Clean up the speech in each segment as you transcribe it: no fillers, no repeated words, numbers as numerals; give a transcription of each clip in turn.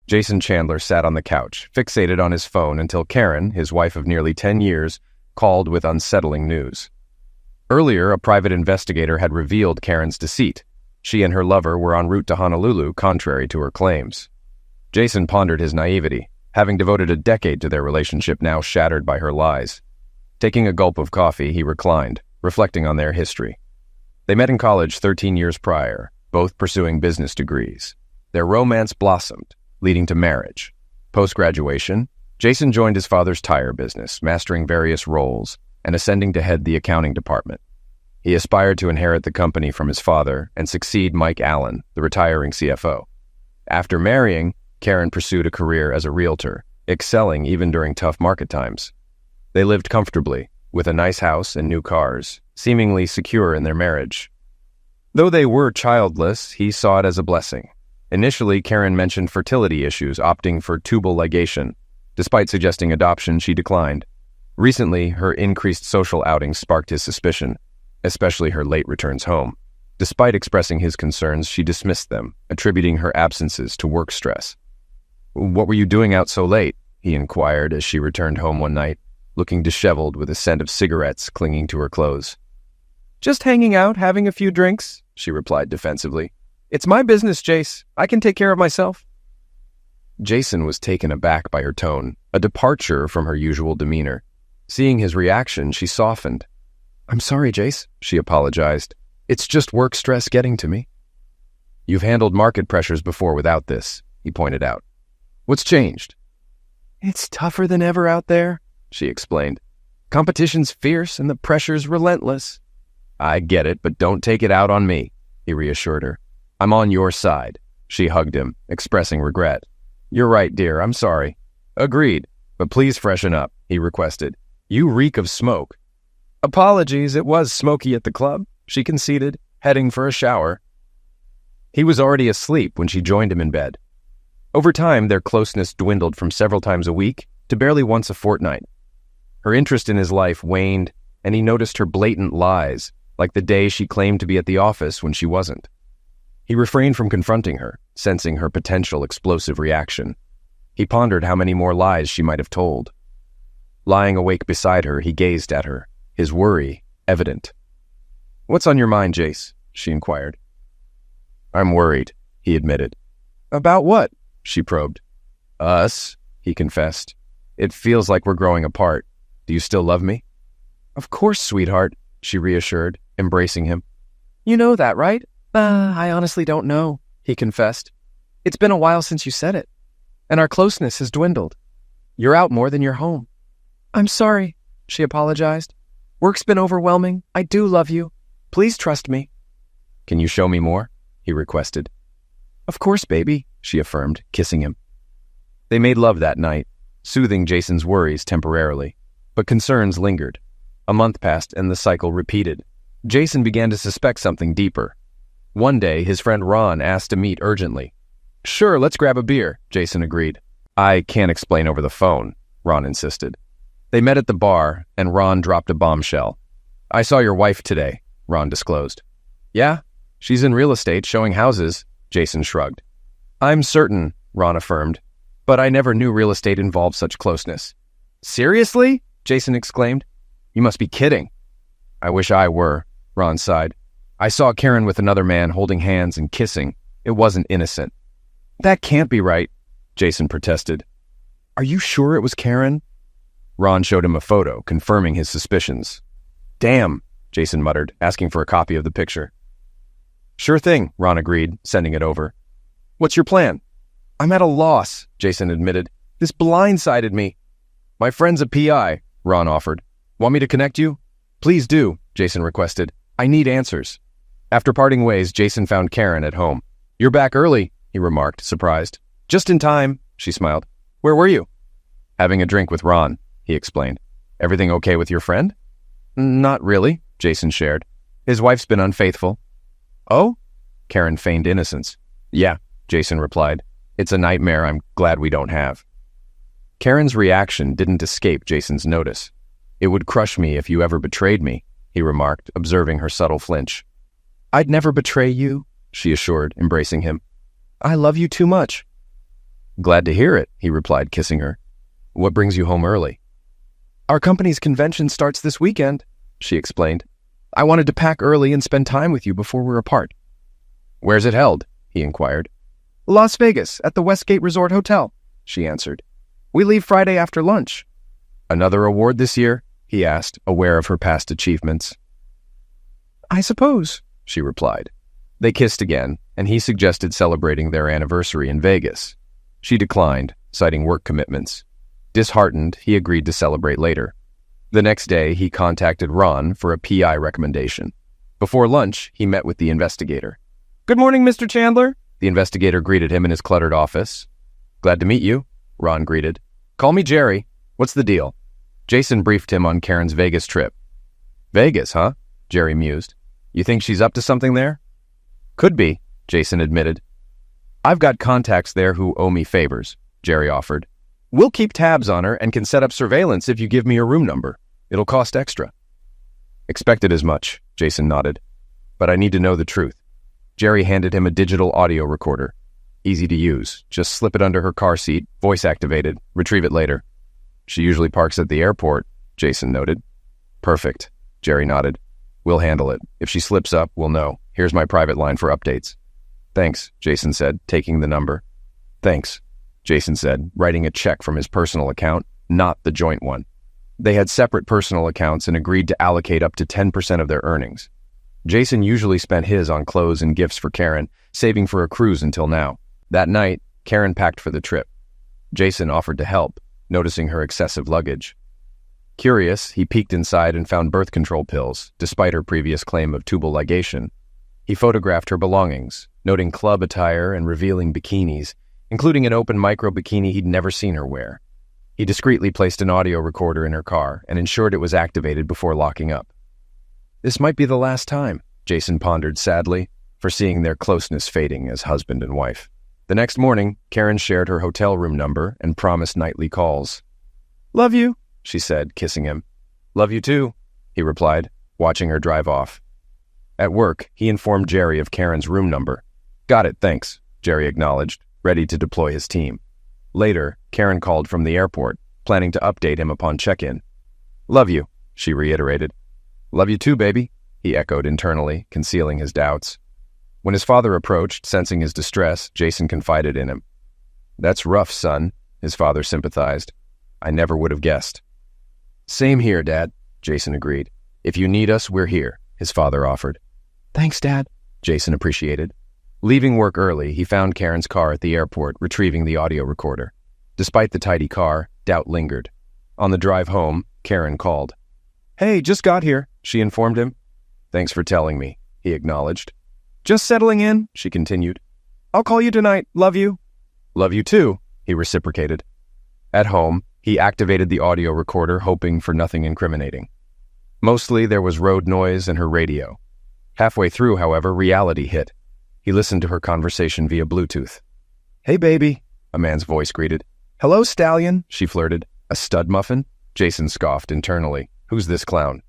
Jason Chandler sat on the couch, fixated on his phone until Karen, his wife of nearly 10 years, called with unsettling news. Earlier, a private investigator had revealed Karen's deceit. She and her lover were en route to Honolulu, contrary to her claims. Jason pondered his naivety, having devoted a decade to their relationship now shattered by her lies. Taking a gulp of coffee, he reclined, reflecting on their history. They met in college 13 years prior, both pursuing business degrees. Their romance blossomed, leading to marriage. Post-graduation, Jason joined his father's tire business, mastering various roles and ascending to head the accounting department. He aspired to inherit the company from his father and succeed Mike Allen, the retiring CFO. After marrying, Karen pursued a career as a realtor, excelling even during tough market times. They lived comfortably, with a nice house and new cars, seemingly secure in their marriage. Though they were childless, he saw it as a blessing. Initially, Karen mentioned fertility issues, opting for tubal ligation. Despite suggesting adoption, she declined. Recently, her increased social outings sparked his suspicion, especially her late returns home. Despite expressing his concerns, she dismissed them, attributing her absences to work stress. "What were you doing out so late?" he inquired as she returned home one night, looking disheveled with a scent of cigarettes clinging to her clothes. "Just hanging out, having a few drinks," she replied defensively. "It's my business, Jace. I can take care of myself." Jason was taken aback by her tone, a departure from her usual demeanor. Seeing his reaction, she softened. "I'm sorry, Jace," she apologized. "It's just work stress getting to me." "You've handled market pressures before without this," he pointed out. "What's changed?" "It's tougher than ever out there," she explained. "Competition's fierce and the pressure's relentless." "I get it, but don't take it out on me," he reassured her. "I'm on your side." She hugged him, expressing regret. "You're right, dear, I'm sorry." "Agreed, but please freshen up," he requested. "You reek of smoke." "Apologies, it was smoky at the club," she conceded, heading for a shower. He was already asleep when she joined him in bed. Over time, their closeness dwindled from several times a week to barely once a fortnight. Her interest in his life waned, and he noticed her blatant lies, like the day she claimed to be at the office when she wasn't. He refrained from confronting her, sensing her potential explosive reaction. He pondered how many more lies she might have told. Lying awake beside her, he gazed at her, his worry evident. "What's on your mind, Jace?" she inquired. "I'm worried," he admitted. "About what?" she probed. "Us," he confessed. "It feels like we're growing apart. Do you still love me?" "Of course, sweetheart," she reassured, embracing him. "You know that, right?" I honestly don't know," he confessed. "It's been a while since you said it, and our closeness has dwindled. You're out more than you're home." "I'm sorry," she apologized. "Work's been overwhelming. I do love you. Please trust me." "Can you show me more?" he requested. "Of course, baby," she affirmed, kissing him. They made love that night, soothing Jason's worries temporarily, but concerns lingered. A month passed and the cycle repeated. Jason began to suspect something deeper. One day, his friend Ron asked to meet urgently. "Sure, let's grab a beer," Jason agreed. "I can't explain over the phone," Ron insisted. They met at the bar, and Ron dropped a bombshell. "I saw your wife today," Ron disclosed. "Yeah? She's in real estate, showing houses," Jason shrugged. "I'm certain," Ron affirmed, "but I never knew real estate involved such closeness." "Seriously?" Jason exclaimed. "You must be kidding." "I wish I were," Ron sighed. "I saw Karen with another man holding hands and kissing. It wasn't innocent." "That can't be right," Jason protested. "Are you sure it was Karen?" Ron showed him a photo, confirming his suspicions. "Damn," Jason muttered, asking for a copy of the picture. "Sure thing," Ron agreed, sending it over. "What's your plan?" "I'm at a loss," Jason admitted. "This blindsided me." "My friend's a PI," Ron offered. "Want me to connect you?" "Please do," Jason requested. "I need answers." After parting ways, Jason found Karen at home. "You're back early," he remarked, surprised. "Just in time," she smiled. "Where were you?" "Having a drink with Ron," he explained. "Everything okay with your friend?" "Not really," Jason shared. "His wife's been unfaithful." "Oh?" Karen feigned innocence. "Yeah," Jason replied. "It's a nightmare I'm glad we don't have." Karen's reaction didn't escape Jason's notice. "It would crush me if you ever betrayed me," he remarked, observing her subtle flinch. "I'd never betray you," she assured, embracing him. "I love you too much." Glad to hear it, he replied, kissing her. What brings you home early? Our company's convention starts this weekend, she explained. I wanted to pack early and spend time with you before we're apart. Where's it held? He inquired. Las Vegas, at the Westgate Resort Hotel, she answered. We leave Friday after lunch. Another award this year? He asked, aware of her past achievements. I suppose, she replied. They kissed again, and he suggested celebrating their anniversary in Vegas. She declined, citing work commitments. Disheartened, he agreed to celebrate later. The next day, he contacted Ron for a PI recommendation. Before lunch, he met with the investigator. Good morning, Mr. Chandler. The investigator greeted him in his cluttered office. Glad to meet you, Ron greeted. Call me Jerry. What's the deal? Jason briefed him on Karen's Vegas trip. Vegas, huh? Jerry mused. You think she's up to something there? Could be, Jason admitted. I've got contacts there who owe me favors, Jerry offered. We'll keep tabs on her and can set up surveillance if you give me a room number. It'll cost extra. Expected as much, Jason nodded. But I need to know the truth. Jerry handed him a digital audio recorder. Easy to use. Just slip it under her car seat, voice activated, retrieve it later. She usually parks at the airport, Jason noted. Perfect, Jerry nodded. We'll handle it. If she slips up, we'll know. Here's my private line for updates. Thanks, Jason said, taking the number. Thanks, Jason said, writing a check from his personal account, not the joint one. They had separate personal accounts and agreed to allocate up to 10% of their earnings. Jason usually spent his on clothes and gifts for Karen, saving for a cruise until now. That night, Karen packed for the trip. Jason offered to help, noticing her excessive luggage. Curious, he peeked inside and found birth control pills, despite her previous claim of tubal ligation. He photographed her belongings, noting club attire and revealing bikinis, including an open micro bikini he'd never seen her wear. He discreetly placed an audio recorder in her car and ensured it was activated before locking up. This might be the last time, Jason pondered sadly, foreseeing their closeness fading as husband and wife. The next morning, Karen shared her hotel room number and promised nightly calls. Love you, she said, kissing him. Love you too, he replied, watching her drive off. At work, he informed Jerry of Karen's room number. Got it, thanks, Jerry acknowledged, ready to deploy his team. Later, Karen called from the airport, planning to update him upon check-in. Love you, she reiterated. Love you too, baby, he echoed internally, concealing his doubts. When his father approached, sensing his distress, Jason confided in him. That's rough, son, his father sympathized. I never would have guessed. Same here, Dad, Jason agreed. If you need us, we're here, his father offered. Thanks, Dad, Jason appreciated. Leaving work early, he found Karen's car at the airport, retrieving the audio recorder. Despite the tidy car, doubt lingered. On the drive home, Karen called. Hey, just got here, she informed him. Thanks for telling me, he acknowledged. Just settling in, she continued. I'll call you tonight. Love you. Love you too, he reciprocated. At home, he activated the audio recorder, hoping for nothing incriminating. Mostly there was road noise and her radio. Halfway through, however, reality hit. He listened to her conversation via Bluetooth. Hey, baby, a man's voice greeted. Hello, stallion, she flirted. A stud muffin? Jason scoffed internally. Who's this clown?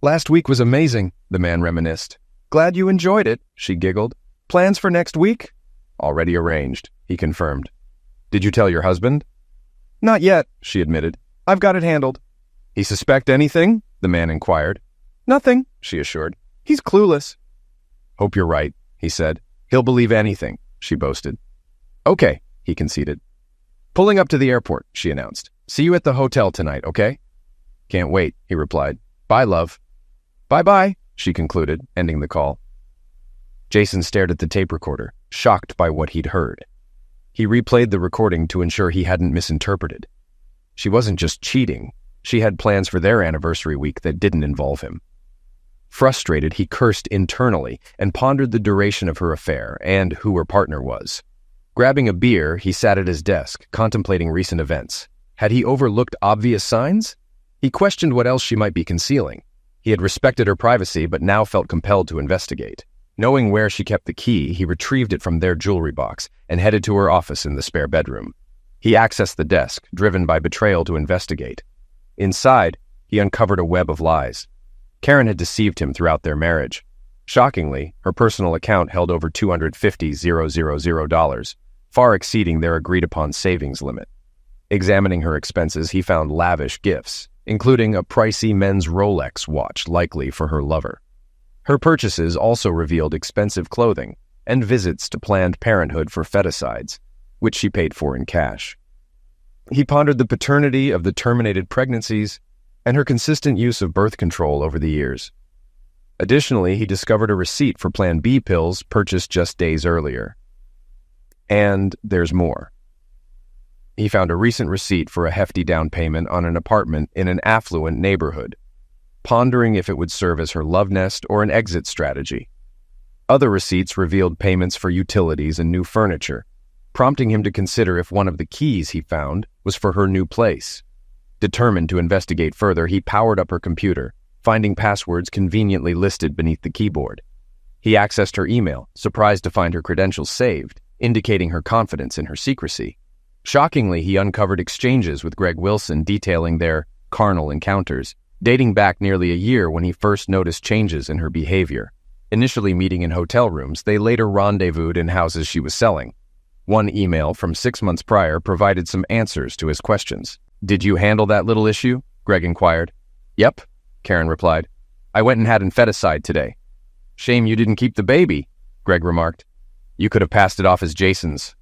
Last week was amazing, the man reminisced. Glad you enjoyed it, she giggled. Plans for next week? Already arranged, he confirmed. Did you tell your husband? Not yet, she admitted. I've got it handled. He suspect anything? The man inquired. Nothing, she assured. He's clueless. Hope you're right, he said. He'll believe anything, she boasted. Okay, he conceded. Pulling up to the airport, she announced. See you at the hotel tonight, okay? Can't wait, he replied. Bye, love. Bye-bye, she concluded, ending the call. Jason stared at the tape recorder, shocked by what he'd heard. He replayed the recording to ensure he hadn't misinterpreted. She wasn't just cheating. She had plans for their anniversary week that didn't involve him. Frustrated, he cursed internally and pondered the duration of her affair and who her partner was. Grabbing a beer, he sat at his desk, contemplating recent events. Had he overlooked obvious signs? He questioned what else she might be concealing. He had respected her privacy, but now felt compelled to investigate. Knowing where she kept the key, he retrieved it from their jewelry box and headed to her office in the spare bedroom. He accessed the desk, driven by betrayal to investigate. Inside, he uncovered a web of lies. Karen had deceived him throughout their marriage. Shockingly, her personal account held over $250,000, far exceeding their agreed-upon savings limit. Examining her expenses, he found lavish gifts, including a pricey men's Rolex watch likely for her lover. Her purchases also revealed expensive clothing and visits to Planned Parenthood for feticides, which she paid for in cash. He pondered the paternity of the terminated pregnancies and her consistent use of birth control over the years. Additionally, he discovered a receipt for Plan B pills purchased just days earlier. And there's more. He found a recent receipt for a hefty down payment on an apartment in an affluent neighborhood, pondering if it would serve as her love nest or an exit strategy. Other receipts revealed payments for utilities and new furniture, prompting him to consider if one of the keys he found was for her new place. Determined to investigate further, he powered up her computer, finding passwords conveniently listed beneath the keyboard. He accessed her email, surprised to find her credentials saved, indicating her confidence in her secrecy. Shockingly, he uncovered exchanges with Greg Wilson detailing their carnal encounters, dating back nearly a year when he first noticed changes in her behavior. Initially meeting in hotel rooms, they later rendezvoused in houses she was selling. One email from 6 months prior provided some answers to his questions. "Did you handle that little issue?" Greg inquired. "Yep," Karen replied. "I went and had infanticide today." "Shame you didn't keep the baby," Greg remarked. "You could have passed it off as Jason's."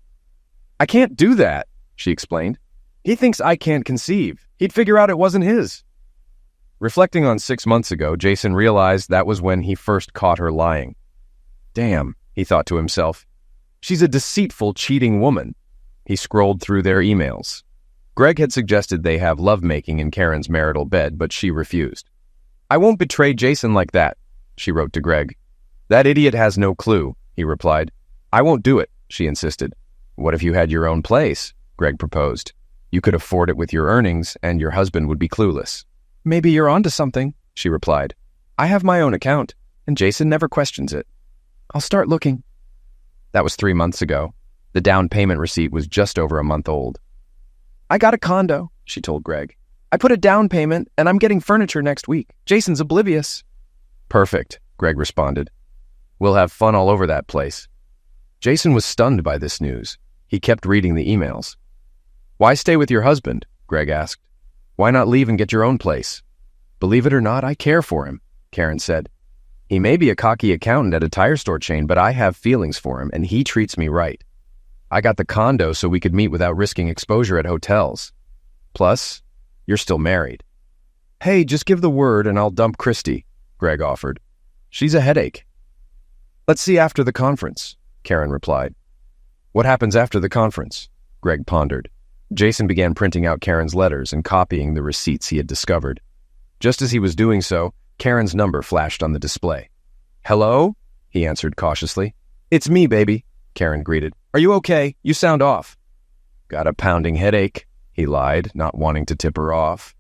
"I can't do that," she explained. "He thinks I can't conceive. He'd figure out it wasn't his." Reflecting on 6 months ago, Jason realized that was when he first caught her lying. Damn, he thought to himself. She's a deceitful, cheating woman. He scrolled through their emails. Greg had suggested they have lovemaking in Karen's marital bed, but she refused. "I won't betray Jason like that," she wrote to Greg. "That idiot has no clue," he replied. "I won't do it," she insisted. "What if you had your own place?" Greg proposed. "You could afford it with your earnings, and your husband would be clueless." "Maybe you're onto something," she replied. "I have my own account, and Jason never questions it. I'll start looking." That was 3 months ago. The down payment receipt was just over a month old. "I got a condo," she told Greg. "I put a down payment, and I'm getting furniture next week. Jason's oblivious." "Perfect," Greg responded. "We'll have fun all over that place." Jason was stunned by this news. He kept reading the emails. "Why stay with your husband?" Greg asked. "Why not leave and get your own place?" "Believe it or not, I care for him," Karen said. "He may be a cocky accountant at a tire store chain, but I have feelings for him, and he treats me right. I got the condo so we could meet without risking exposure at hotels. Plus, you're still married." "Hey, just give the word and I'll dump Christy," Greg offered. "She's a headache." "Let's see after the conference," Karen replied. "What happens after the conference?" Greg pondered. Jason began printing out Karen's letters and copying the receipts he had discovered. Just as he was doing so, Karen's number flashed on the display. "Hello?" he answered cautiously. "It's me, baby," Karen greeted. "Are you okay? You sound off." "Got a pounding headache," he lied, not wanting to tip her off.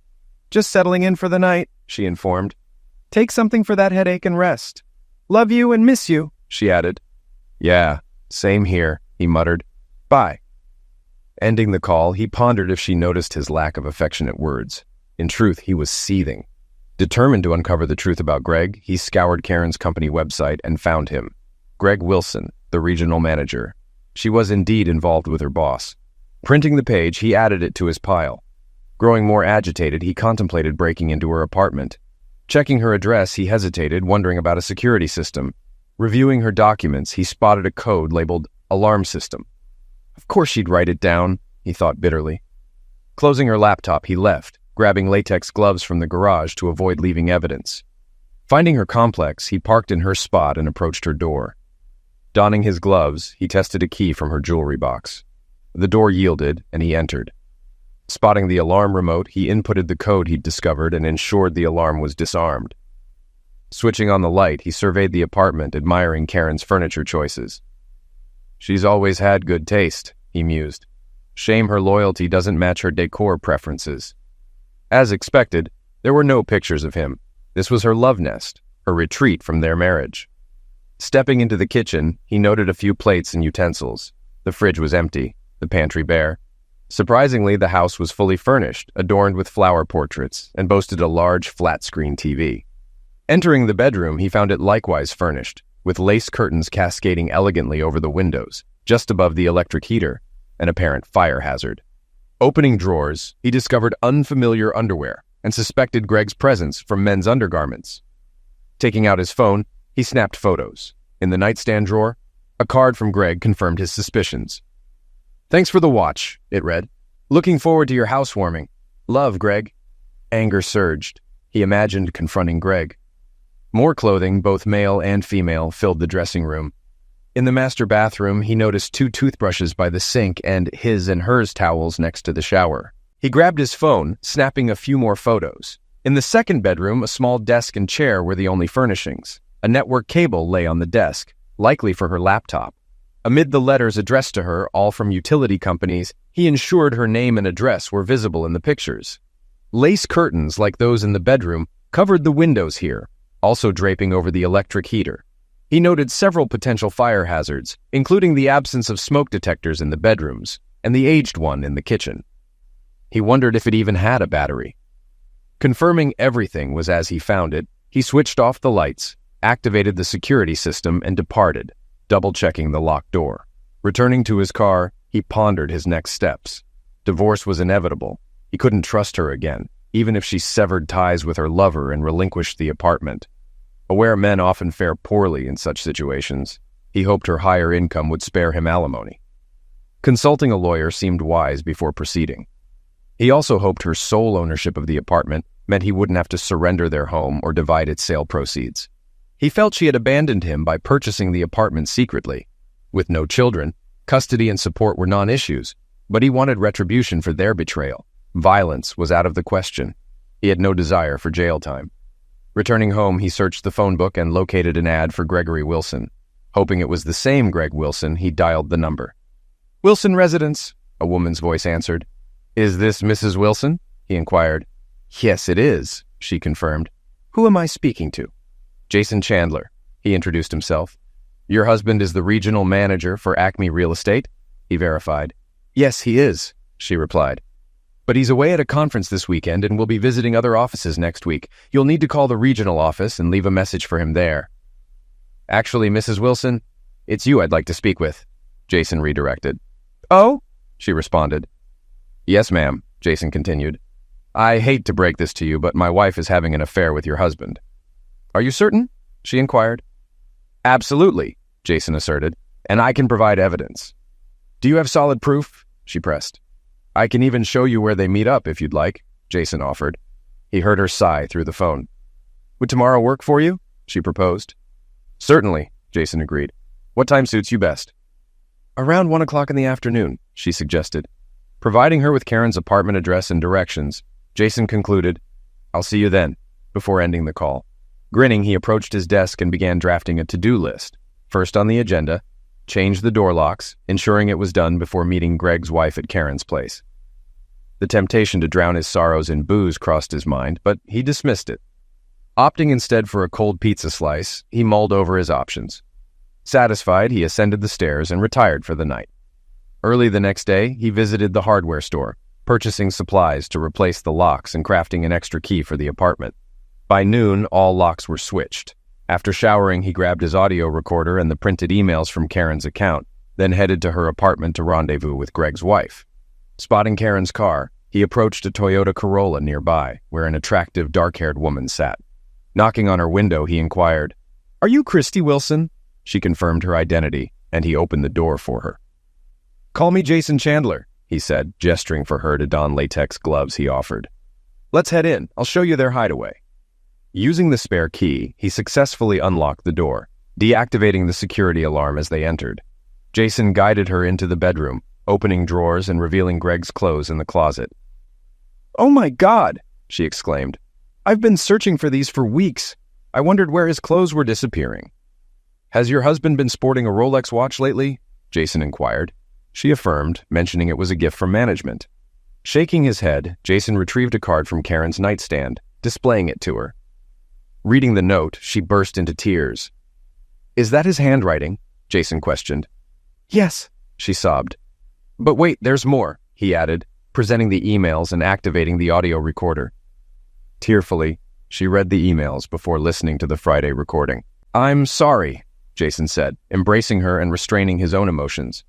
"Just settling in for the night," she informed. "Take something for that headache and rest. Love you and miss you," she added. "Yeah, same here," he muttered. "Bye." Ending the call, he pondered if she noticed his lack of affectionate words. In truth, he was seething. Determined to uncover the truth about Greg, he scoured Karen's company website and found him. Greg Wilson, the regional manager. She was indeed involved with her boss. Printing the page, he added it to his pile. Growing more agitated, he contemplated breaking into her apartment. Checking her address, he hesitated, wondering about a security system. Reviewing her documents, he spotted a code labeled alarm system. Of course she'd write it down, he thought bitterly. Closing her laptop, he left, grabbing latex gloves from the garage to avoid leaving evidence. Finding her complex, he parked in her spot and approached her door. Donning his gloves, he tested a key from her jewelry box. The door yielded, and he entered. Spotting the alarm remote, he inputted the code he'd discovered and ensured the alarm was disarmed. Switching on the light, he surveyed the apartment, admiring Karen's furniture choices. "She's always had good taste," he mused. "Shame her loyalty doesn't match her decor preferences." As expected, there were no pictures of him. This was her love nest, her retreat from their marriage. Stepping into the kitchen, he noted a few plates and utensils. The fridge was empty, the pantry bare. Surprisingly, the house was fully furnished, adorned with flower portraits, and boasted a large flat-screen TV. Entering the bedroom, he found it likewise furnished, with lace curtains cascading elegantly over the windows, just above the electric heater, an apparent fire hazard. Opening drawers, he discovered unfamiliar underwear and suspected Greg's presence from men's undergarments. Taking out his phone, he snapped photos. In the nightstand drawer, a card from Greg confirmed his suspicions. "Thanks for the watch," it read. "Looking forward to your housewarming. Love, Greg." Anger surged. He imagined confronting Greg. More clothing, both male and female, filled the dressing room. In the master bathroom, he noticed 2 toothbrushes by the sink and his and hers towels next to the shower. He grabbed his phone, snapping a few more photos. In the second bedroom, a small desk and chair were the only furnishings. A network cable lay on the desk, likely for her laptop. Amid the letters addressed to her, all from utility companies, he ensured her name and address were visible in the pictures. Lace curtains, like those in the bedroom, covered the windows here, also draping over the electric heater. He noted several potential fire hazards, including the absence of smoke detectors in the bedrooms and the aged one in the kitchen. He wondered if it even had a battery. Confirming everything was as he found it, he switched off the lights, activated the security system, and departed, double-checking the locked door. Returning to his car, he pondered his next steps. Divorce was inevitable. He couldn't trust her again, even if she severed ties with her lover and relinquished the apartment. Aware men often fare poorly in such situations. He hoped her higher income would spare him alimony. Consulting a lawyer seemed wise before proceeding. He also hoped her sole ownership of the apartment meant he wouldn't have to surrender their home or divide its sale proceeds. He felt she had abandoned him by purchasing the apartment secretly. With no children, custody and support were non-issues, but he wanted retribution for their betrayal. Violence was out of the question. He had no desire for jail time. Returning home, he searched the phone book and located an ad for Gregory Wilson. Hoping it was the same Greg Wilson, he dialed the number. "Wilson residence," a woman's voice answered. "Is this Mrs. Wilson?" he inquired. "Yes, it is," she confirmed. "Who am I speaking to?" "Jason Chandler," he introduced himself. "Your husband is the regional manager for Acme Real Estate?" he verified. "Yes, he is," she replied. "But he's away at a conference this weekend and will be visiting other offices next week. You'll need to call the regional office and leave a message for him there." "Actually, Mrs. Wilson, it's you I'd like to speak with," Jason redirected. "Oh?" she responded. "Yes, ma'am," Jason continued. "I hate to break this to you, but my wife is having an affair with your husband." "Are you certain?" she inquired. "Absolutely," Jason asserted, "and I can provide evidence." "Do you have solid proof?" she pressed. "I can even show you where they meet up if you'd like," Jason offered. He heard her sigh through the phone. "Would tomorrow work for you?" she proposed. "Certainly," Jason agreed. "What time suits you best?" "Around 1 o'clock in the afternoon," she suggested. Providing her with Karen's apartment address and directions, Jason concluded, "I'll see you then," before ending the call. Grinning, he approached his desk and began drafting a to-do list. First on the agenda, change the door locks, ensuring it was done before meeting Greg's wife at Karen's place. The temptation to drown his sorrows in booze crossed his mind, but he dismissed it. Opting instead for a cold pizza slice, he mulled over his options. Satisfied, he ascended the stairs and retired for the night. Early the next day, he visited the hardware store, purchasing supplies to replace the locks and crafting an extra key for the apartment. By noon, all locks were switched. After showering, he grabbed his audio recorder and the printed emails from Karen's account, then headed to her apartment to rendezvous with Greg's wife. Spotting Karen's car, he approached a Toyota Corolla nearby, where an attractive, dark-haired woman sat. Knocking on her window, he inquired, "Are you Christy Wilson?" She confirmed her identity, and he opened the door for her. "Call me Jason Chandler," he said, gesturing for her to don latex gloves he offered. "Let's head in. I'll show you their hideaway." Using the spare key, he successfully unlocked the door, deactivating the security alarm as they entered. Jason guided her into the bedroom, opening drawers and revealing Greg's clothes in the closet. "Oh my God!" she exclaimed. "I've been searching for these for weeks. I wondered where his clothes were disappearing." "Has your husband been sporting a Rolex watch lately?" Jason inquired. She affirmed, mentioning it was a gift from management. Shaking his head, Jason retrieved a card from Karen's nightstand, displaying it to her. Reading the note, she burst into tears. "Is that his handwriting?" Jason questioned. "Yes," she sobbed. "But wait, there's more," he added, presenting the emails and activating the audio recorder. Tearfully, she read the emails before listening to the Friday recording. "I'm sorry," Jason said, embracing her and restraining his own emotions.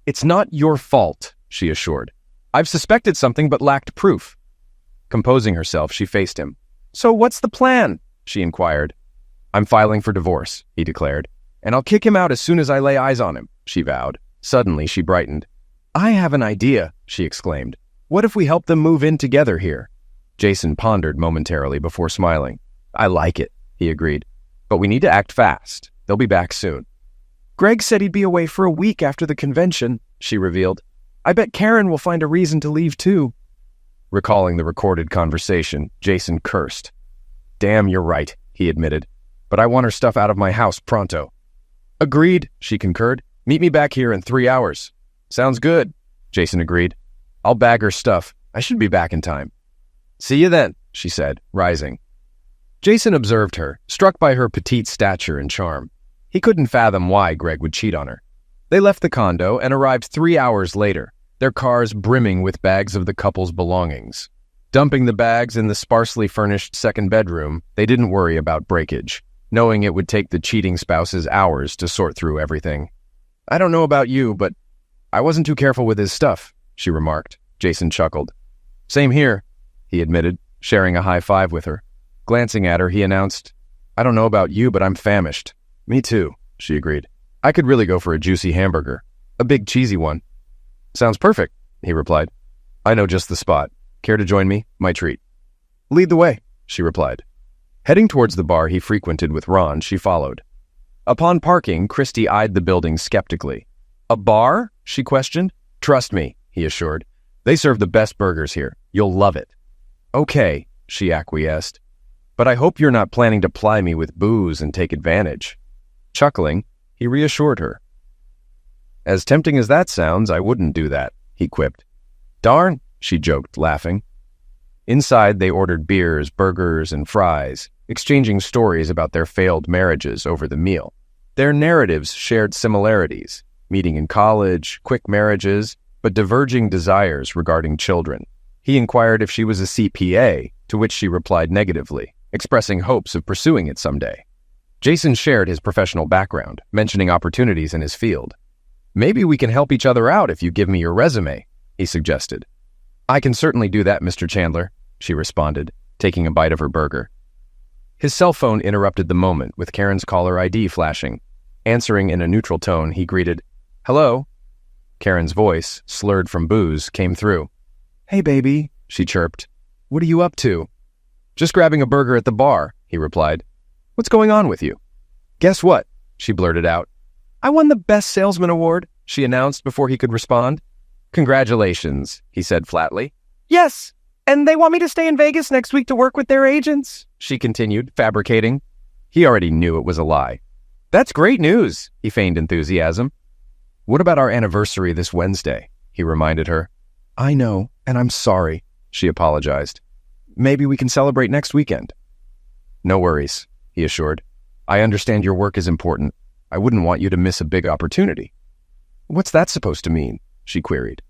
It's not your fault, she assured. I've suspected something but lacked proof. Composing herself, she faced him. So what's the plan? She inquired. I'm filing for divorce, he declared. And I'll kick him out as soon as I lay eyes on him, she vowed. Suddenly, she brightened. I have an idea, she exclaimed. What if we help them move in together here? Jason pondered momentarily before smiling. I like it, he agreed. But we need to act fast. They'll be back soon. Greg said he'd be away for a week after the convention, she revealed. I bet Karen will find a reason to leave too. Recalling the recorded conversation, Jason cursed. Damn, you're right, he admitted. But I want her stuff out of my house pronto. Agreed, she concurred. Meet me back here in 3 hours. Sounds good, Jason agreed. I'll bag her stuff. I should be back in time. See you then, she said, rising. Jason observed her, struck by her petite stature and charm. He couldn't fathom why Greg would cheat on her. They left the condo and arrived 3 hours later, their cars brimming with bags of the couple's belongings. Dumping the bags in the sparsely furnished second bedroom, they didn't worry about breakage, knowing it would take the cheating spouses hours to sort through everything. I don't know about you, but I wasn't too careful with his stuff, she remarked. Jason chuckled. Same here, he admitted, sharing a high five with her. Glancing at her, he announced, I don't know about you, but I'm famished. Me too, she agreed. I could really go for a juicy hamburger. A big cheesy one. Sounds perfect, he replied. I know just the spot. Care to join me? My treat. Lead the way, she replied. Heading towards the bar he frequented with Ron, she followed. Upon parking, Christy eyed the building skeptically. A bar? She questioned. Trust me, he assured. They serve the best burgers here. You'll love it. Okay, she acquiesced. But I hope you're not planning to ply me with booze and take advantage. Chuckling, he reassured her. As tempting as that sounds, I wouldn't do that, he quipped. Darn, she joked, laughing. Inside, they ordered beers, burgers, and fries, exchanging stories about their failed marriages over the meal. Their narratives shared similarities, meeting in college, quick marriages, but diverging desires regarding children. He inquired if she was a CPA, to which she replied negatively, expressing hopes of pursuing it someday. Jason shared his professional background, mentioning opportunities in his field. Maybe we can help each other out if you give me your resume, he suggested. I can certainly do that, Mr. Chandler, she responded, taking a bite of her burger. His cell phone interrupted the moment with Karen's caller ID flashing. Answering in a neutral tone, he greeted, Hello? Karen's voice, slurred from booze, came through. Hey, baby, she chirped. What are you up to? Just grabbing a burger at the bar, he replied. What's going on with you? Guess what? She blurted out. I won the Best Salesman Award, she announced before he could respond. Congratulations, he said flatly. Yes, and they want me to stay in Vegas next week to work with their agents, she continued, fabricating. He already knew it was a lie. That's great news, he feigned enthusiasm. What about our anniversary this Wednesday? He reminded her. I know, and I'm sorry, she apologized. Maybe we can celebrate next weekend. No worries, he assured. I understand your work is important. I wouldn't want you to miss a big opportunity. What's that supposed to mean? She queried.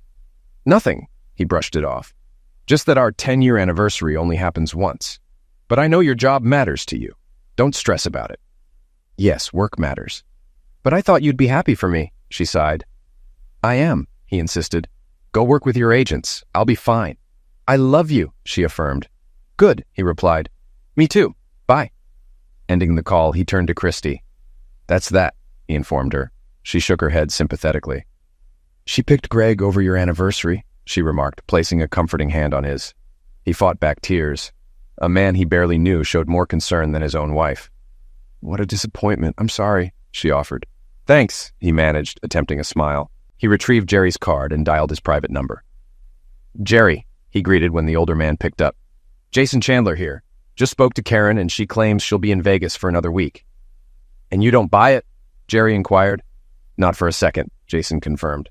Nothing, he brushed it off. Just that our 10-year anniversary only happens once. But I know your job matters to you. Don't stress about it. Yes, work matters. But I thought you'd be happy for me, she sighed. I am, he insisted. Go work with your agents. I'll be fine. I love you, she affirmed. Good, he replied. Me too. Bye. Ending the call, he turned to Christy. That's that, he informed her. She shook her head sympathetically. She picked Greg over your anniversary, she remarked, placing a comforting hand on his. He fought back tears. A man he barely knew showed more concern than his own wife. What a disappointment. I'm sorry, she offered. Thanks, he managed, attempting a smile. He retrieved Jerry's card and dialed his private number. Jerry, he greeted when the older man picked up. Jason Chandler here. Just spoke to Karen and she claims she'll be in Vegas for another week. And you don't buy it? Jerry inquired. Not for a second, Jason confirmed.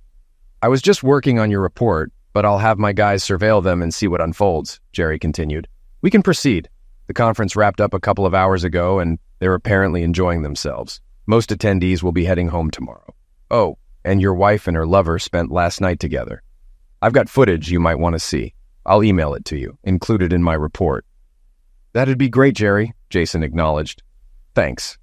I was just working on your report, but I'll have my guys surveil them and see what unfolds, Jerry continued. We can proceed. The conference wrapped up a couple of hours ago and they're apparently enjoying themselves. Most attendees will be heading home tomorrow. Oh, and your wife and her lover spent last night together. I've got footage you might want to see. I'll email it to you, included in my report. That'd be great, Jerry, Jason acknowledged. Thanks.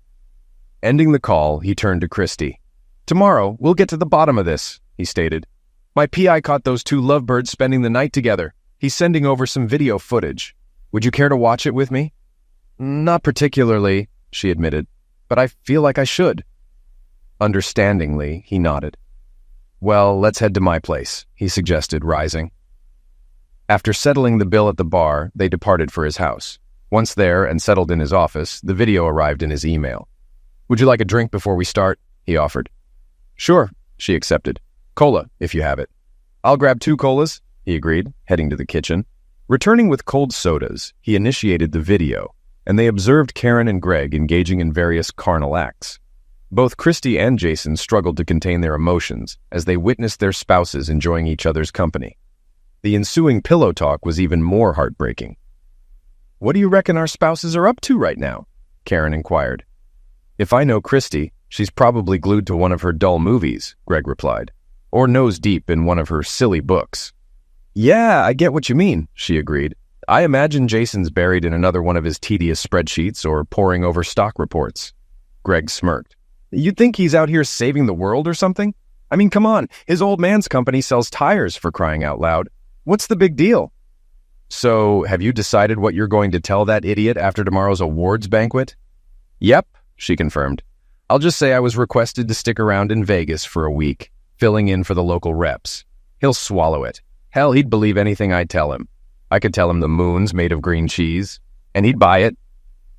Ending the call, he turned to Christy. Tomorrow, we'll get to the bottom of this, he stated. My PI caught those two lovebirds spending the night together. He's sending over some video footage. Would you care to watch it with me? Not particularly, she admitted, but I feel like I should. Understandingly, he nodded. Well, let's head to my place, he suggested, rising. After settling the bill at the bar, they departed for his house. Once there and settled in his office, the video arrived in his email. Would you like a drink before we start? He offered. Sure, she accepted. Cola, if you have it. I'll grab 2 colas, he agreed, heading to the kitchen. Returning with cold sodas, he initiated the video, and they observed Karen and Greg engaging in various carnal acts. Both Christy and Jason struggled to contain their emotions as they witnessed their spouses enjoying each other's company. The ensuing pillow talk was even more heartbreaking. What do you reckon our spouses are up to right now? Karen inquired. If I know Christy, she's probably glued to one of her dull movies, Greg replied, or nose deep in one of her silly books. Yeah, I get what you mean, she agreed. I imagine Jason's buried in another one of his tedious spreadsheets or poring over stock reports. Greg smirked. You'd think he's out here saving the world or something? I mean, come on, his old man's company sells tires, for crying out loud. What's the big deal? So, have you decided what you're going to tell that idiot after tomorrow's awards banquet? Yep, she confirmed. I'll just say I was requested to stick around in Vegas for a week, filling in for the local reps. He'll swallow it. Hell, he'd believe anything I tell him. I could tell him the moon's made of green cheese, and he'd buy it.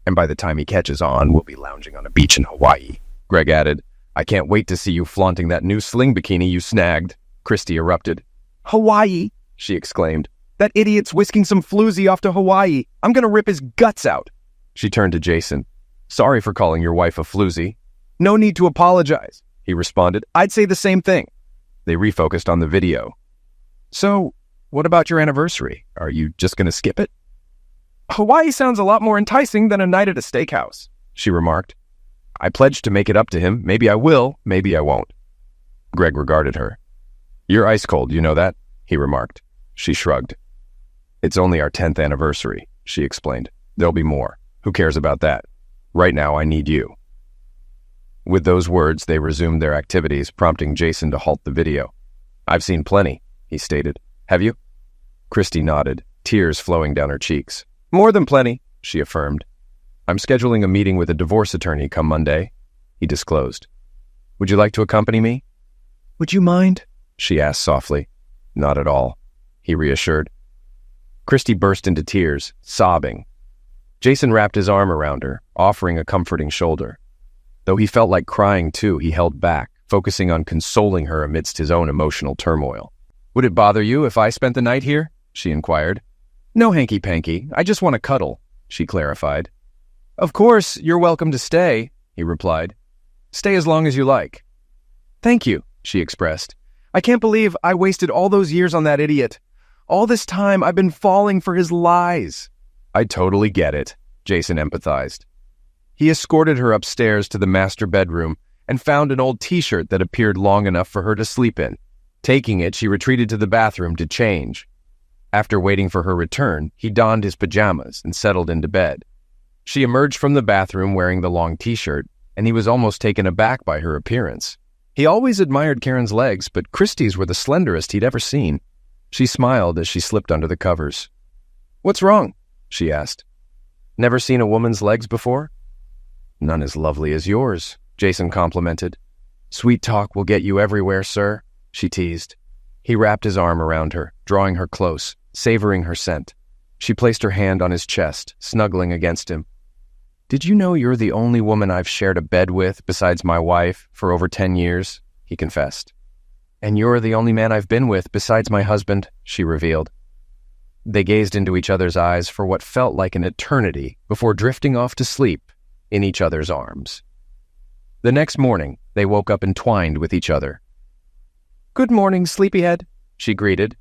And by the time he catches on, we'll be lounging on a beach in Hawaii. Greg added, I can't wait to see you flaunting that new sling bikini you snagged. Christy erupted. Hawaii, she exclaimed. That idiot's whisking some floozy off to Hawaii. I'm going to rip his guts out. She turned to Jason. Sorry for calling your wife a floozy. No need to apologize, he responded. I'd say the same thing. They refocused on the video. So, what about your anniversary? Are you just going to skip it? Hawaii sounds a lot more enticing than a night at a steakhouse, she remarked. I pledged to make it up to him. Maybe I will, maybe I won't. Greg regarded her. You're ice cold, you know that? He remarked. She shrugged. It's only our 10th anniversary, she explained. There'll be more. Who cares about that? Right now, I need you. With those words, they resumed their activities, prompting Jason to halt the video. I've seen plenty, he stated. Have you? Christy nodded, tears flowing down her cheeks. More than plenty, she affirmed. I'm scheduling a meeting with a divorce attorney come Monday, he disclosed. Would you like to accompany me? Would you mind? She asked softly. Not at all, he reassured. Christy burst into tears, sobbing. Jason wrapped his arm around her, offering a comforting shoulder. Though he felt like crying too, he held back, focusing on consoling her amidst his own emotional turmoil. Would it bother you if I spent the night here? She inquired. No hanky-panky, I just want to cuddle, she clarified. Of course, you're welcome to stay, he replied. Stay as long as you like. Thank you, she expressed. I can't believe I wasted all those years on that idiot. All this time I've been falling for his lies. I totally get it, Jason empathized. He escorted her upstairs to the master bedroom and found an old t-shirt that appeared long enough for her to sleep in. Taking it, she retreated to the bathroom to change. After waiting for her return, he donned his pajamas and settled into bed. She emerged from the bathroom wearing the long t-shirt, and he was almost taken aback by her appearance. He always admired Karen's legs, but Christy's were the slenderest he'd ever seen. She smiled as she slipped under the covers. What's wrong? She asked. Never seen a woman's legs before? None as lovely as yours, Jason complimented. Sweet talk will get you everywhere, sir, she teased. He wrapped his arm around her, drawing her close, savoring her scent. She placed her hand on his chest, snuggling against him. Did you know you're the only woman I've shared a bed with besides my wife for over 10 years? He confessed. And you're the only man I've been with besides my husband, she revealed. They gazed into each other's eyes for what felt like an eternity before drifting off to sleep in each other's arms. The next morning, they woke up entwined with each other. Good morning, sleepyhead, she greeted.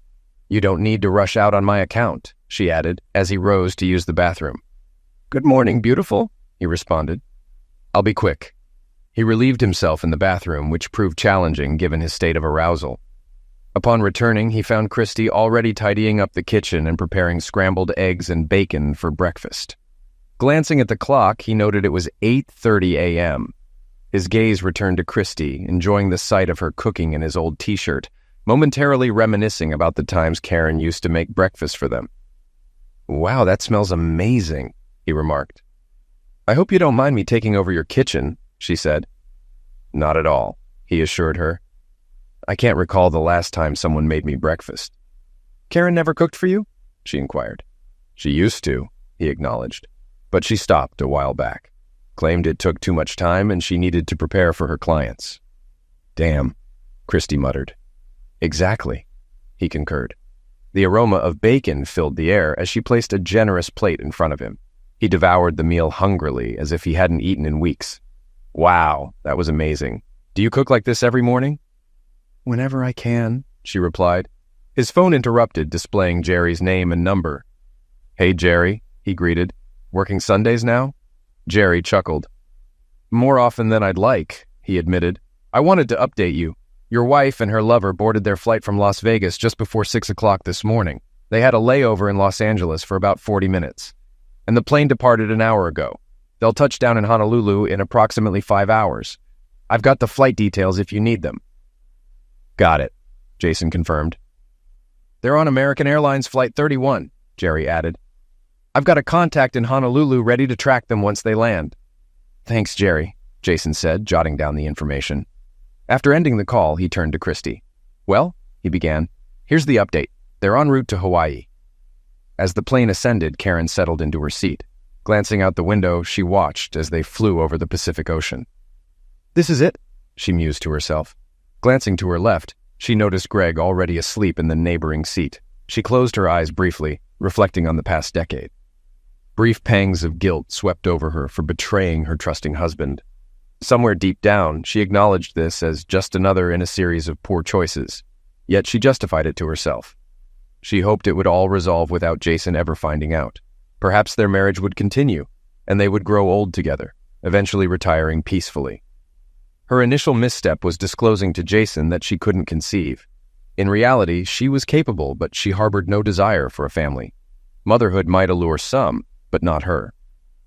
You don't need to rush out on my account, she added, as he rose to use the bathroom. Good morning, beautiful, he responded. I'll be quick. He relieved himself in the bathroom, which proved challenging given his state of arousal. Upon returning, he found Christy already tidying up the kitchen and preparing scrambled eggs and bacon for breakfast. Glancing at the clock, he noted it was 8:30 a.m. His gaze returned to Christy, enjoying the sight of her cooking in his old t-shirt, momentarily reminiscing about the times Karen used to make breakfast for them. "Wow, that smells amazing," he remarked. "I hope you don't mind me taking over your kitchen," she said. "Not at all," he assured her. "I can't recall the last time someone made me breakfast." "Karen never cooked for you?" she inquired. "She used to," he acknowledged, "but she stopped a while back. Claimed it took too much time and she needed to prepare for her clients." "Damn," Christy muttered. "Exactly," he concurred. The aroma of bacon filled the air as she placed a generous plate in front of him. He devoured the meal hungrily, as if he hadn't eaten in weeks. "Wow, that was amazing. Do you cook like this every morning?" "Whenever I can," she replied. His phone interrupted, displaying Jerry's name and number. "Hey, Jerry," he greeted. "Working Sundays now?" Jerry chuckled. "More often than I'd like," he admitted. "I wanted to update you. Your wife and her lover boarded their flight from Las Vegas just before 6 o'clock this morning. They had a layover in Los Angeles for about 40 minutes. And the plane departed an hour ago. They'll touch down in Honolulu in approximately 5 hours. I've got the flight details if you need them." "Got it," Jason confirmed. "They're on American Airlines Flight 31, Jerry added. "I've got a contact in Honolulu ready to track them once they land." "Thanks, Jerry," Jason said, jotting down the information. After ending the call, he turned to Christy. "Well," he began, "here's the update. They're en route to Hawaii." As the plane ascended, Karen settled into her seat. Glancing out the window, she watched as they flew over the Pacific Ocean. "This is it," she mused to herself. Glancing to her left, she noticed Greg already asleep in the neighboring seat. She closed her eyes briefly, reflecting on the past decade. Brief pangs of guilt swept over her for betraying her trusting husband. Somewhere deep down, she acknowledged this as just another in a series of poor choices, yet she justified it to herself. She hoped it would all resolve without Jason ever finding out. Perhaps their marriage would continue, and they would grow old together, eventually retiring peacefully. Her initial misstep was disclosing to Jason that she couldn't conceive. In reality, she was capable, but she harbored no desire for a family. Motherhood might allure some, but not her.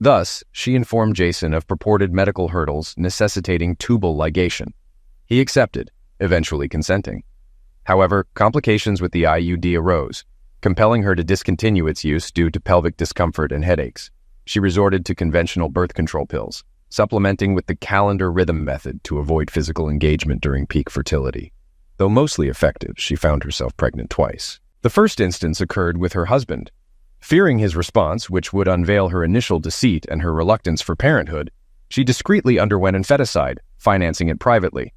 Thus, she informed Jason of purported medical hurdles necessitating tubal ligation. He accepted, eventually consenting. However, complications with the IUD arose, compelling her to discontinue its use due to pelvic discomfort and headaches. She resorted to conventional birth control pills, supplementing with the calendar rhythm method to avoid physical engagement during peak fertility. Though mostly effective, she found herself pregnant twice. The first instance occurred with her husband. Fearing his response, which would unveil her initial deceit and her reluctance for parenthood, she discreetly underwent infanticide, financing it privately.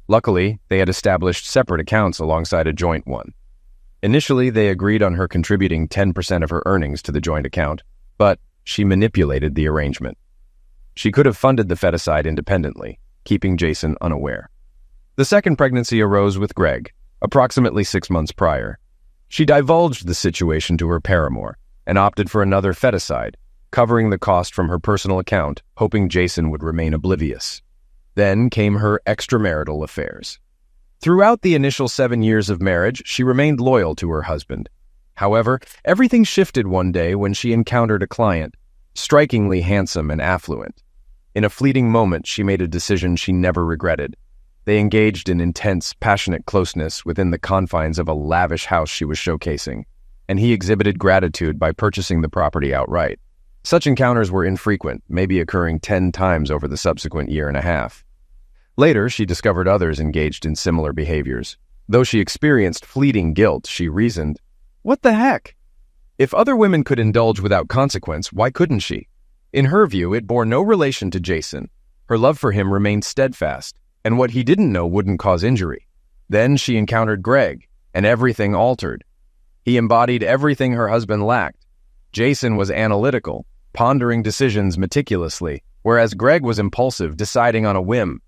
Luckily, they had established separate accounts alongside a joint one. Initially, they agreed on her contributing 10% of her earnings to the joint account, but she manipulated the arrangement. She could have funded the feticide independently, keeping Jason unaware. The second pregnancy arose with Greg, approximately 6 months prior. She divulged the situation to her paramour and opted for another feticide, covering the cost from her personal account, hoping Jason would remain oblivious. Then came her extramarital affairs. Throughout the initial 7 years of marriage, she remained loyal to her husband. However, everything shifted one day when she encountered a client, strikingly handsome and affluent. In a fleeting moment, she made a decision she never regretted. They engaged in intense, passionate closeness within the confines of a lavish house she was showcasing, and he exhibited gratitude by purchasing the property outright. Such encounters were infrequent, maybe occurring 10 times over the subsequent year and a half. Later, she discovered others engaged in similar behaviors. Though she experienced fleeting guilt, she reasoned, "What the heck? If other women could indulge without consequence, why couldn't she?" In her view, it bore no relation to Jason. Her love for him remained steadfast, and what he didn't know wouldn't cause injury. Then she encountered Greg, and everything altered. He embodied everything her husband lacked. Jason was analytical, pondering decisions meticulously, whereas Greg was impulsive, deciding on a whim.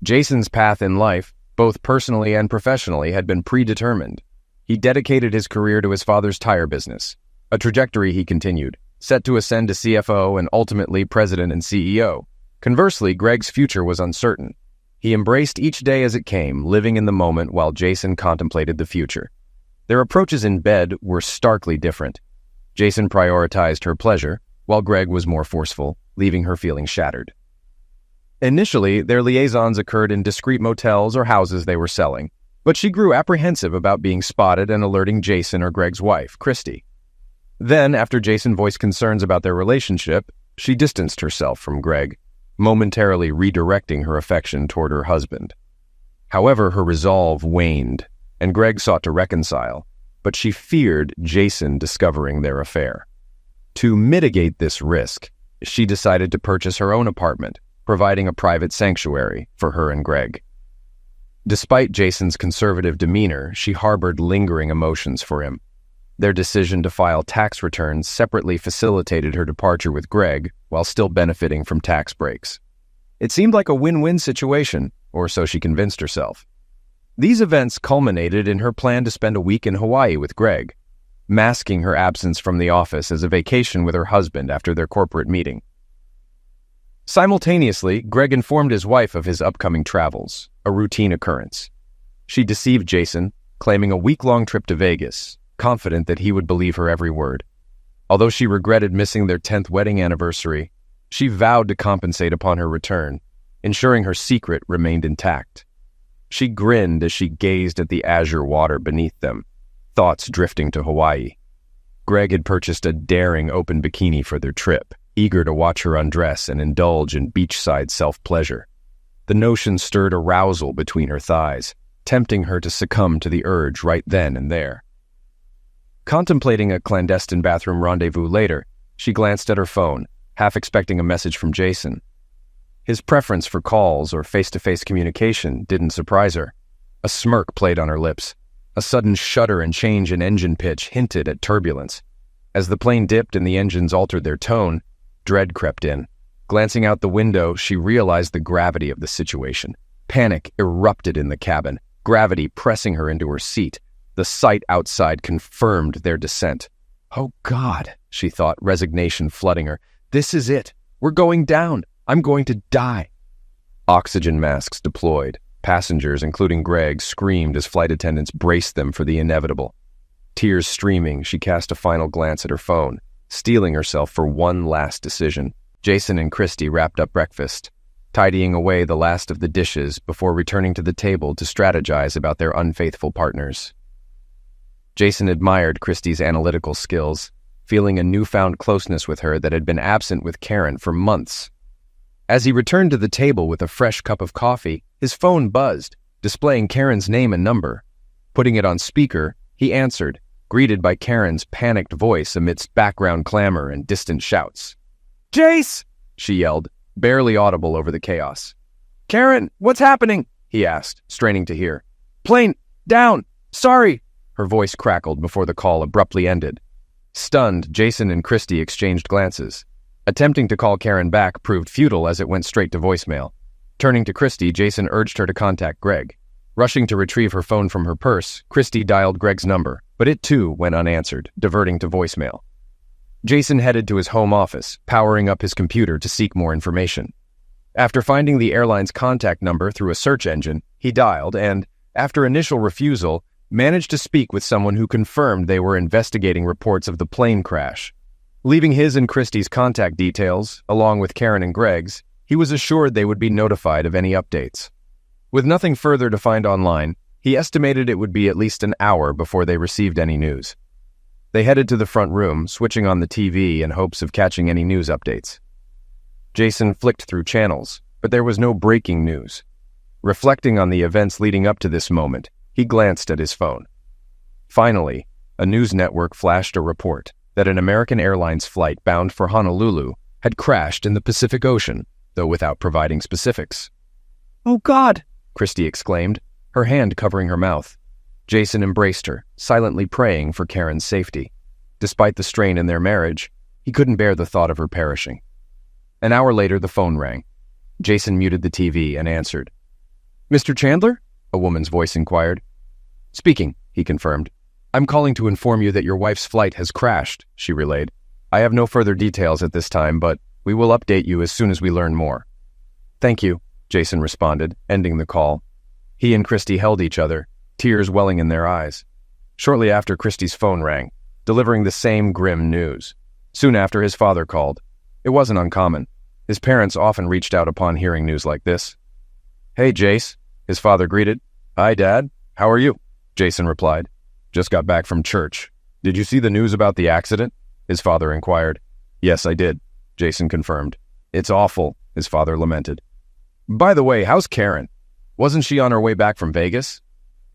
Jason's path in life, both personally and professionally, had been predetermined. He dedicated his career to his father's tire business, a trajectory he continued, set to ascend to CFO and ultimately president and CEO. Conversely, Greg's future was uncertain. He embraced each day as it came, living in the moment while Jason contemplated the future. Their approaches in bed were starkly different. Jason prioritized her pleasure, while Greg was more forceful, leaving her feeling shattered. Initially, their liaisons occurred in discreet motels or houses they were selling, but she grew apprehensive about being spotted and alerting Jason or Greg's wife, Christy. Then, after Jason voiced concerns about their relationship, she distanced herself from Greg, momentarily redirecting her affection toward her husband. However, her resolve waned, and Greg sought to reconcile, but she feared Jason discovering their affair. To mitigate this risk, she decided to purchase her own apartment, providing a private sanctuary for her and Greg. Despite Jason's conservative demeanor, she harbored lingering emotions for him. Their decision to file tax returns separately facilitated her departure with Greg while still benefiting from tax breaks. It seemed like a win-win situation, or so she convinced herself. These events culminated in her plan to spend a week in Hawaii with Greg, masking her absence from the office as a vacation with her husband after their corporate meeting. Simultaneously, Greg informed his wife of his upcoming travels, a routine occurrence. She deceived Jason, claiming a week-long trip to Vegas, confident that he would believe her every word. Although she regretted missing their 10th wedding anniversary, she vowed to compensate upon her return, ensuring her secret remained intact. She grinned as she gazed at the azure water beneath them, thoughts drifting to Hawaii. Greg had purchased a daring open bikini for their trip, eager to watch her undress and indulge in beachside self-pleasure. The notion stirred arousal between her thighs, tempting her to succumb to the urge right then and there. Contemplating a clandestine bathroom rendezvous later, she glanced at her phone, half expecting a message from Jason. His preference for calls or face-to-face communication didn't surprise her. A smirk played on her lips. A sudden shudder and change in engine pitch hinted at turbulence. As the plane dipped and the engines altered their tone, dread crept in. Glancing out the window, she realized the gravity of the situation. Panic erupted in the cabin, gravity pressing her into her seat. The sight outside confirmed their descent. "Oh God," she thought, resignation flooding her. "This is it. We're going down. I'm going to die." Oxygen masks deployed. Passengers, including Greg, screamed as flight attendants braced them for the inevitable. Tears streaming, she cast a final glance at her phone, steeling herself for one last decision. Jason and Christy wrapped up breakfast, tidying away the last of the dishes before returning to the table to strategize about their unfaithful partners. Jason admired Christy's analytical skills, feeling a newfound closeness with her that had been absent with Karen for months. As he returned to the table with a fresh cup of coffee, his phone buzzed, displaying Karen's name and number. Putting it on speaker, he answered, greeted by Karen's panicked voice amidst background clamor and distant shouts. "Jace!" she yelled, barely audible over the chaos. "Karen, what's happening?" he asked, straining to hear. "Plane, down! Sorry!" Her voice crackled before the call abruptly ended. Stunned, Jason and Christy exchanged glances. Attempting to call Karen back proved futile as it went straight to voicemail. Turning to Christy, Jason urged her to contact Greg. Rushing to retrieve her phone from her purse, Christy dialed Greg's number, but it too went unanswered, diverting to voicemail. Jason headed to his home office, powering up his computer to seek more information. After finding the airline's contact number through a search engine, he dialed and, after initial refusal, managed to speak with someone who confirmed they were investigating reports of the plane crash. Leaving his and Christy's contact details, along with Karen and Greg's, he was assured they would be notified of any updates. With nothing further to find online, he estimated it would be at least an hour before they received any news. They headed to the front room, switching on the TV in hopes of catching any news updates. Jason flicked through channels, but there was no breaking news. Reflecting on the events leading up to this moment, he glanced at his phone. Finally, a news network flashed a report that an American Airlines flight bound for Honolulu had crashed in the Pacific Ocean, though without providing specifics. "Oh God!" Christy exclaimed, her hand covering her mouth. Jason embraced her, silently praying for Karen's safety. Despite the strain in their marriage, he couldn't bear the thought of her perishing. An hour later, the phone rang. Jason muted the TV and answered. "Mr. Chandler?" a woman's voice inquired. "Speaking," he confirmed. "I'm calling to inform you that your wife's flight has crashed," she relayed. "I have no further details at this time, but we will update you as soon as we learn more." "Thank you," Jason responded, ending the call. He and Christy held each other, tears welling in their eyes. Shortly after, Christy's phone rang, delivering the same grim news. Soon after, his father called. It wasn't uncommon. His parents often reached out upon hearing news like this. "Hey, Jace," his father greeted. "Hi, Dad. How are you?" Jason replied. "Just got back from church. Did you see the news about the accident?" his father inquired. "Yes, I did," Jason confirmed. "It's awful," his father lamented. "By the way, how's Karen? Wasn't she on her way back from Vegas?"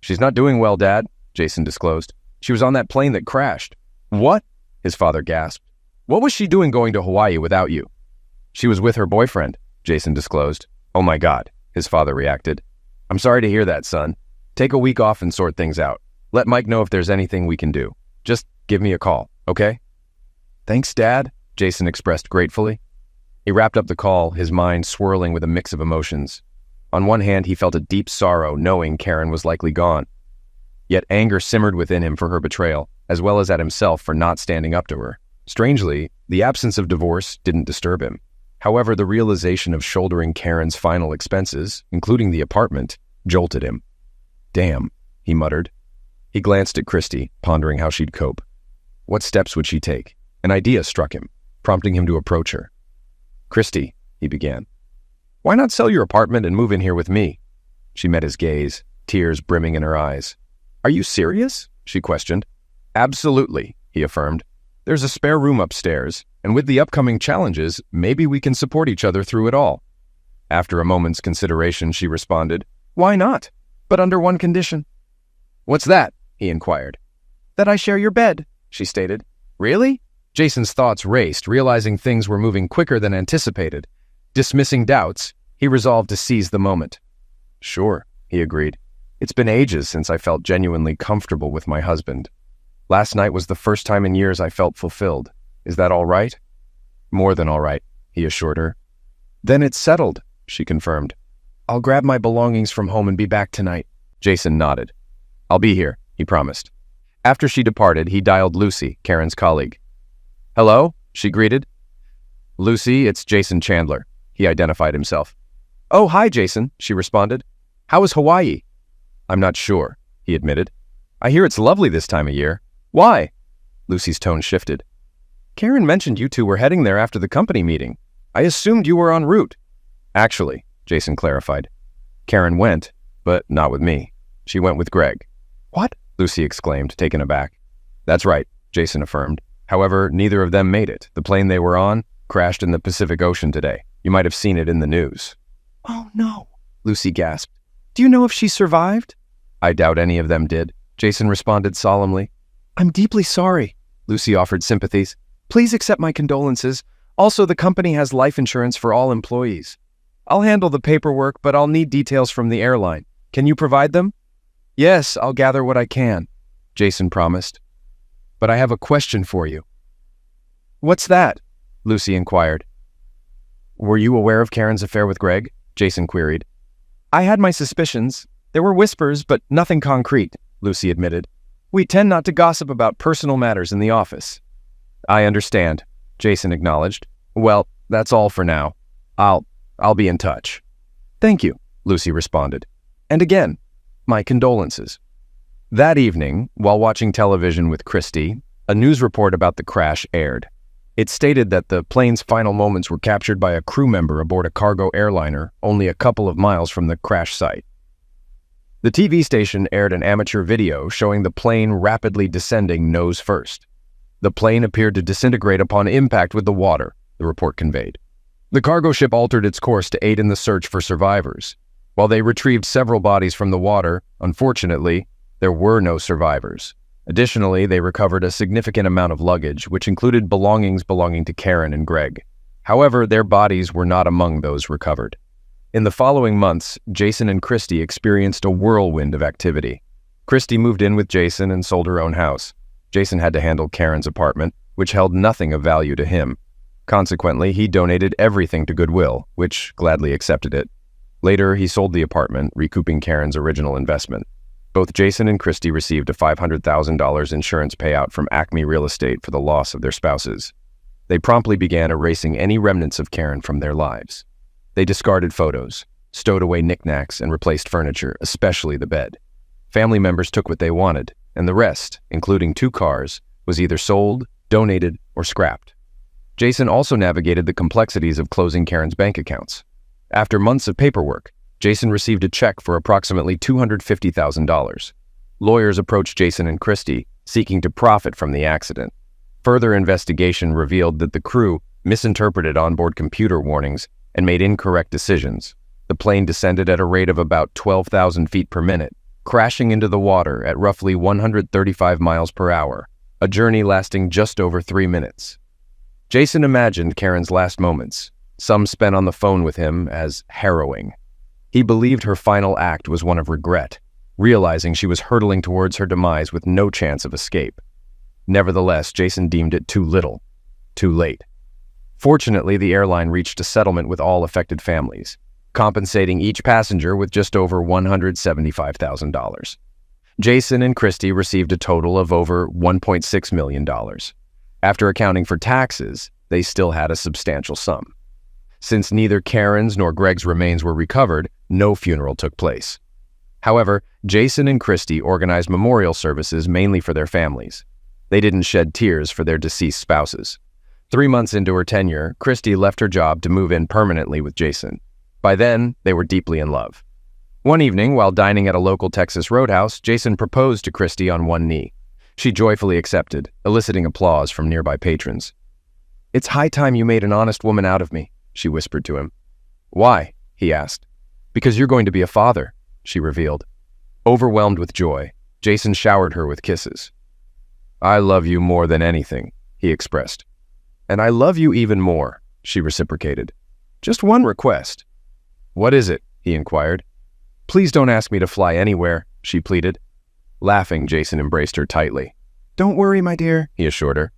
"She's not doing well, Dad," Jason disclosed. "She was on that plane that crashed." "What?" his father gasped. "What was she doing going to Hawaii without you?" "She was with her boyfriend," Jason disclosed. "Oh my God," his father reacted. "I'm sorry to hear that, son. Take a week off and sort things out. Let Mike know if there's anything we can do. Just give me a call, okay?" "Thanks, Dad," Jason expressed gratefully. He wrapped up the call, his mind swirling with a mix of emotions. On one hand, he felt a deep sorrow knowing Karen was likely gone. Yet anger simmered within him for her betrayal, as well as at himself for not standing up to her. Strangely, the absence of divorce didn't disturb him. However, the realization of shouldering Karen's final expenses, including the apartment, jolted him. "Damn," he muttered. He glanced at Christy, pondering how she'd cope. What steps would she take? An idea struck him, prompting him to approach her. "Christy," he began, "why not sell your apartment and move in here with me?" She met his gaze, tears brimming in her eyes. "Are you serious?" she questioned. "Absolutely," he affirmed. "There's a spare room upstairs, and with the upcoming challenges, maybe we can support each other through it all." After a moment's consideration, she responded, "Why not? But under one condition." "What's that?" he inquired. "That I share your bed," she stated. "Really?" Jason's thoughts raced, realizing things were moving quicker than anticipated. Dismissing doubts, he resolved to seize the moment. "Sure," he agreed. "It's been ages since I felt genuinely comfortable with my husband. Last night was the first time in years I felt fulfilled. Is that all right?" "More than all right," he assured her. "Then it's settled," she confirmed. "I'll grab my belongings from home and be back tonight." Jason nodded. "I'll be here," he promised. After she departed, he dialed Lucy, Karen's colleague. "Hello?" she greeted. "Lucy, it's Jason Chandler," he identified himself. "Oh, hi, Jason," she responded. "How was Hawaii?" "I'm not sure," he admitted. "I hear it's lovely this time of year. Why?" Lucy's tone shifted. "Karen mentioned you two were heading there after the company meeting. I assumed you were en route." "Actually," Jason clarified, "Karen went, but not with me. She went with Greg." "What?" Lucy exclaimed, taken aback. "That's right," Jason affirmed. "However, neither of them made it. The plane they were on crashed in the Pacific Ocean today. You might have seen it in the news." "Oh, no," Lucy gasped. "Do you know if she survived?" "I doubt any of them did," Jason responded solemnly. "I'm deeply sorry," Lucy offered sympathies. "Please accept my condolences. Also, the company has life insurance for all employees." "I'll handle the paperwork, but I'll need details from the airline. Can you provide them?" "Yes, I'll gather what I can," Jason promised. "But I have a question for you." "What's that?" Lucy inquired. "Were you aware of Karen's affair with Greg?" Jason queried. "I had my suspicions. There were whispers, but nothing concrete," Lucy admitted. "We tend not to gossip about personal matters in the office." "I understand," Jason acknowledged. "Well, that's all for now. I'll be in touch." "Thank you," Lucy responded. "And again, my condolences." That evening, while watching television with Christy, a news report about the crash aired. It stated that the plane's final moments were captured by a crew member aboard a cargo airliner only a couple of miles from the crash site. The TV station aired an amateur video showing the plane rapidly descending nose first. The plane appeared to disintegrate upon impact with the water, the report conveyed. The cargo ship altered its course to aid in the search for survivors. While they retrieved several bodies from the water, unfortunately, there were no survivors. Additionally, they recovered a significant amount of luggage, which included belongings belonging to Karen and Greg. However, their bodies were not among those recovered. In the following months, Jason and Christy experienced a whirlwind of activity. Christy moved in with Jason and sold her own house. Jason had to handle Karen's apartment, which held nothing of value to him. Consequently, he donated everything to Goodwill, which gladly accepted it. Later, he sold the apartment, recouping Karen's original investment. Both Jason and Christy received a $500,000 insurance payout from Acme Real Estate for the loss of their spouses. They promptly began erasing any remnants of Karen from their lives. They discarded photos, stowed away knickknacks, and replaced furniture, especially the bed. Family members took what they wanted, and the rest, including 2 cars, was either sold, donated, or scrapped. Jason also navigated the complexities of closing Karen's bank accounts. After months of paperwork, Jason received a check for approximately $250,000. Lawyers approached Jason and Christy, seeking to profit from the accident. Further investigation revealed that the crew misinterpreted onboard computer warnings and made incorrect decisions. The plane descended at a rate of about 12,000 feet per minute, crashing into the water at roughly 135 miles per hour, a journey lasting just over 3 minutes. Jason imagined Karen's last moments, some spent on the phone with him, as harrowing. He believed her final act was one of regret, realizing she was hurtling towards her demise with no chance of escape. Nevertheless, Jason deemed it too little, too late. Fortunately, the airline reached a settlement with all affected families, compensating each passenger with just over $175,000. Jason and Christy received a total of over $1.6 million. After accounting for taxes, they still had a substantial sum. Since neither Karen's nor Greg's remains were recovered, no funeral took place. However, Jason and Christy organized memorial services mainly for their families. They didn't shed tears for their deceased spouses. 3 months into her tenure, Christy left her job to move in permanently with Jason. By then, they were deeply in love. One evening, while dining at a local Texas roadhouse, Jason proposed to Christy on one knee. She joyfully accepted, eliciting applause from nearby patrons. "It's high time you made an honest woman out of me," she whispered to him. "Why?" he asked. "Because you're going to be a father," she revealed. Overwhelmed with joy, Jason showered her with kisses. "I love you more than anything," he expressed. "And I love you even more," she reciprocated. "Just one request." "What is it?" he inquired. "Please don't ask me to fly anywhere," she pleaded. Laughing, Jason embraced her tightly. "Don't worry, my dear," he assured her.